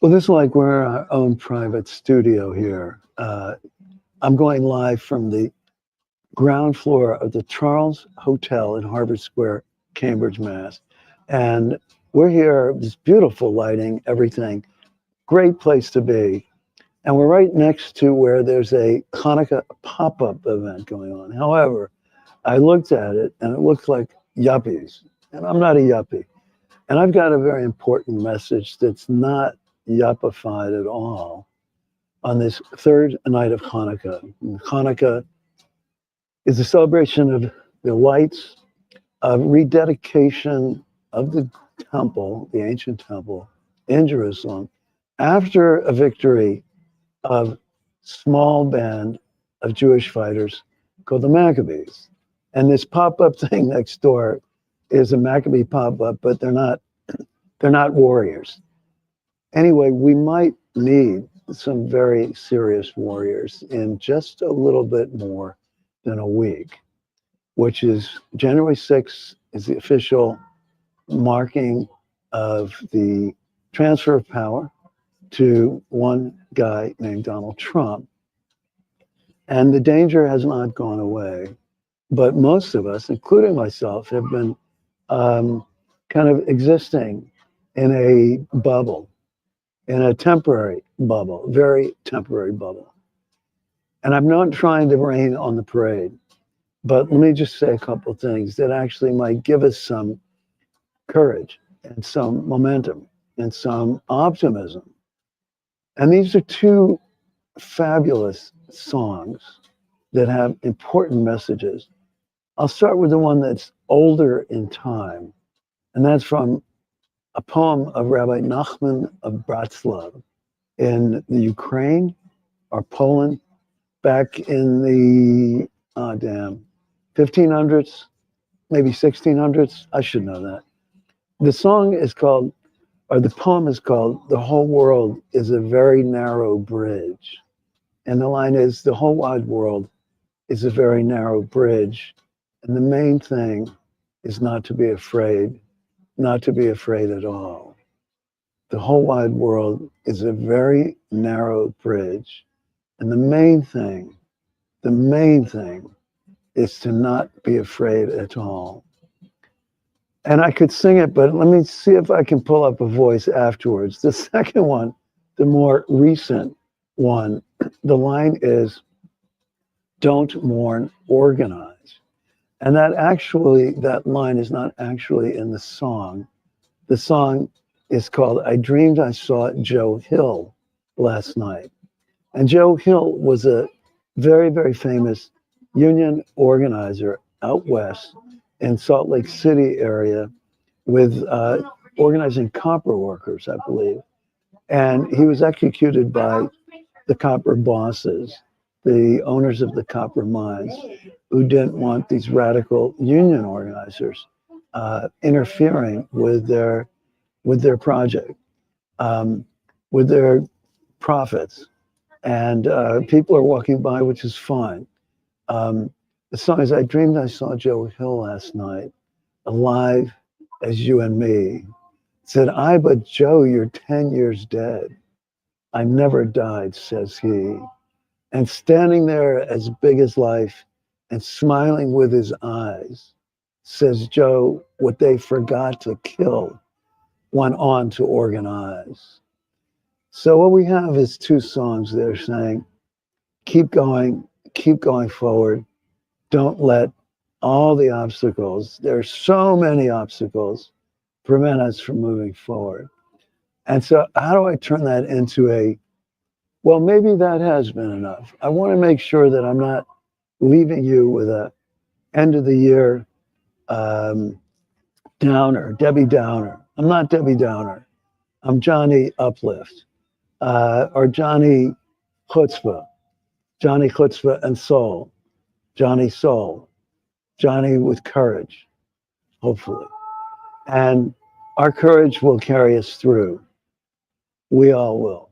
Well, this is like we're in our own private studio here. I'm going live from the ground floor of the Charles Hotel in Harvard Square, Cambridge, Mass. And we're here, this beautiful lighting, everything, great place to be. And we're right next to where there's a Hanukkah pop-up event going on. However, I looked at it and it looked like yuppies. And I'm not a yuppie. And I've got a very important message that's not yuppified at all on this third night of Hanukkah. And Hanukkah is a celebration of the lights, of rededication of the temple, the ancient temple in Jerusalem, after a victory of small band of Jewish fighters called the Maccabees. And this pop-up thing next door is a Maccabee pop-up, but they're not warriors. Anyway, we might need some very serious warriors in just a little bit more than a week, which is January 6th is the official marking of the transfer of power to one guy named Donald Trump. And the danger has not gone away, but most of us, including myself, have been kind of existing in a bubble, in a temporary bubble, very temporary bubble. And I'm not trying to rain on the parade, but let me just say a couple of things that actually might give us some courage and some momentum and some optimism. And these are two fabulous songs that have important messages. I'll start with the one that's older in time, and that's from a poem of Rabbi Nachman of Bratzlav in the Ukraine or Poland back in the 1500s, maybe 1600s. I should know that. The song is called, or the poem is called, "The Whole World is a Very Narrow Bridge." And the line is, the whole wide world is a very narrow bridge. And the main thing is not to be afraid, not to be afraid at all. The whole wide world is a very narrow bridge. And the main thing is to not be afraid at all. And I could sing it, but let me see if I can pull up a voice afterwards. The second one, the more recent one, the line is, "Don't mourn, organize." And that line is not actually in the song. The song is called, "I Dreamed I Saw Joe Hill Last Night." And Joe Hill was a very, very famous union organizer out west in Salt Lake City area with organizing copper workers, I believe. And he was executed by the copper bosses, the owners of the copper mines, who didn't want these radical union organizers interfering with their project, with their profits. And people are walking by, which is fine. The song is, "I Dreamed I Saw Joe Hill last night, alive as you and me. Said I, but Joe, you're 10 years dead. I never died," says he. And standing there as big as life and smiling with his eyes, says Joe, what they forgot to kill went on to organize. So what we have is two songs that are saying, keep going forward. Don't let all the obstacles, there are so many obstacles, prevent us from moving forward. And so how do I turn that into well, maybe that has been enough. I want to make sure that I'm not leaving you with a end of the year downer, Debbie Downer. I'm not Debbie Downer. I'm Johnny Uplift, or Johnny Chutzpah and Soul, Johnny Soul, Johnny with courage, hopefully. And our courage will carry us through. We all will.